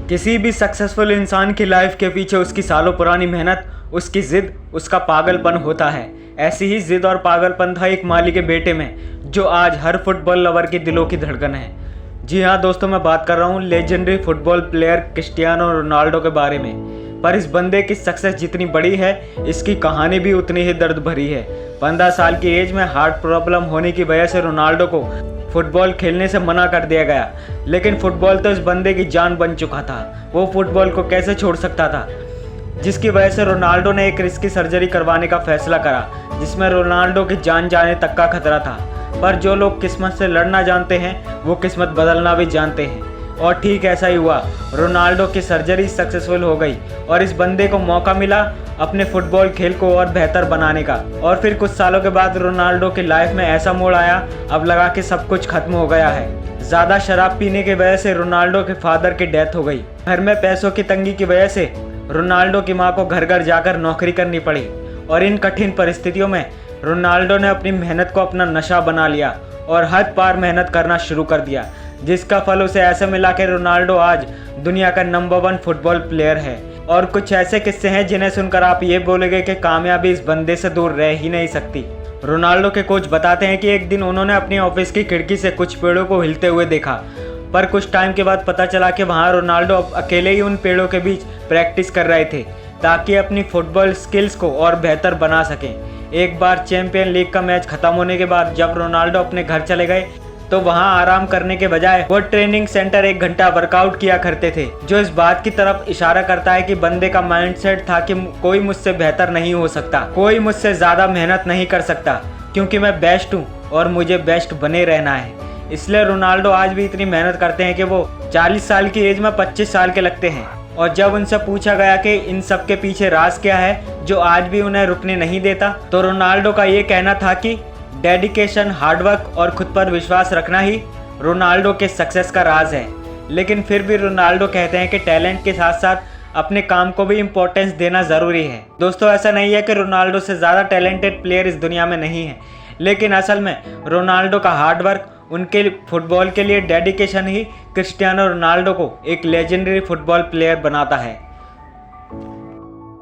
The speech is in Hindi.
किसी भी सक्सेसफुल इंसान की लाइफ के पीछे उसकी सालों पुरानी मेहनत, उसकी जिद, उसका पागलपन होता है। ऐसी ही जिद और पागलपन था एक माली के बेटे में, जो आज हर फुटबॉल लवर के दिलों की धड़कन है। जी हाँ दोस्तों, मैं बात कर रहा हूँ legendary football player Cristiano Ronaldo के बारे में। पर इस बंदे की सक्सेस जितनी बड़ी है, इसकी कहानी भी उतनी ही दर्द भरी है। 15 साल की एज में हार्ट प्रॉब्लम होने की वजह से रोनाल्डो को फुटबॉल खेलने से मना कर दिया गया, लेकिन फुटबॉल तो इस बंदे की जान बन चुका था। वो फुटबॉल को कैसे छोड़ सकता था, जिसकी वजह से रोनाल्डो ने एक रिस्की सर्जरी करवाने का फैसला करा, जिसमें रोनाल्डो की जान जाने तक का खतरा था। पर जो लोग किस्मत से लड़ना जानते हैं, वो किस्मत बदलना भी जानते हैं, और ठीक ऐसा ही हुआ। रोनाल्डो की सर्जरी सक्सेसफुल हो गई और इस बंदे को मौका मिला अपने फुटबॉल खेल को और बेहतर बनाने का। और फिर कुछ सालों के बाद रोनाल्डो की लाइफ में ऐसा मोड़ आया, अब लगा कि सब कुछ खत्म हो गया है। ज़्यादा शराब पीने की वजह से रोनाल्डो के फादर की डेथ हो गई। घर में पैसों की तंगी की वजह से रोनाल्डो की मां को घर घर जाकर नौकरी करनी पड़ी, और इन कठिन परिस्थितियों में रोनाल्डो ने अपनी मेहनत को अपना नशा बना लिया और हद पार मेहनत करना शुरू कर दिया, जिसका फल उसे ऐसा मिला कि रोनाल्डो आज दुनिया का नंबर 1 फुटबॉल प्लेयर है। और कुछ ऐसे किस्से हैं जिन्हें सुनकर आप ये बोलेंगे कि कामयाबी इस बंदे से दूर रह ही नहीं सकती। रोनाल्डो के कोच बताते हैं कि एक दिन उन्होंने अपनी ऑफिस की खिड़की से कुछ पेड़ों को हिलते हुए देखा, पर कुछ टाइम के बाद पता चला कि वहाँ रोनाल्डो अकेले ही उन पेड़ों के बीच प्रैक्टिस कर रहे थे, ताकि अपनी फुटबॉल स्किल्स को और बेहतर बना सकें। एक बार चैंपियन लीग का मैच खत्म होने के बाद जब रोनाल्डो अपने घर चले गए, तो वहां आराम करने के बजाय वो ट्रेनिंग सेंटर 1 घंटा वर्कआउट किया करते थे, जो इस बात की तरफ इशारा करता है कि बंदे का माइंडसेट था कि कोई मुझसे बेहतर नहीं हो सकता, कोई मुझसे ज़्यादा मेहनत नहीं कर सकता, क्योंकि मैं बेस्ट हूँ और मुझे बेस्ट बने रहना है। इसलिए रोनाल्डो आज भी इतनी मेहनत करते हैं कि वो 40 साल की एज में 25 साल के लगते हैं। और जब उनसे पूछा गया कि इन सब के पीछे राज क्या है जो आज भी उन्हें रुकने नहीं देता, तो रोनाल्डो का ये कहना था कि डेडिकेशन, हार्डवर्क और खुद पर विश्वास रखना ही रोनाल्डो के सक्सेस का राज है। लेकिन फिर भी रोनाल्डो कहते हैं कि टैलेंट के साथ साथ अपने काम को भी इम्पोर्टेंस देना ज़रूरी है। दोस्तों, ऐसा नहीं है कि रोनाल्डो से ज़्यादा टैलेंटेड प्लेयर इस दुनिया में नहीं है, लेकिन असल में रोनाल्डो का हार्डवर्क, उनके फुटबॉल के लिए डेडिकेशन ही क्रिस्टियानो रोनाल्डो को एक लेजेंडरी फुटबॉल प्लेयर बनाता है।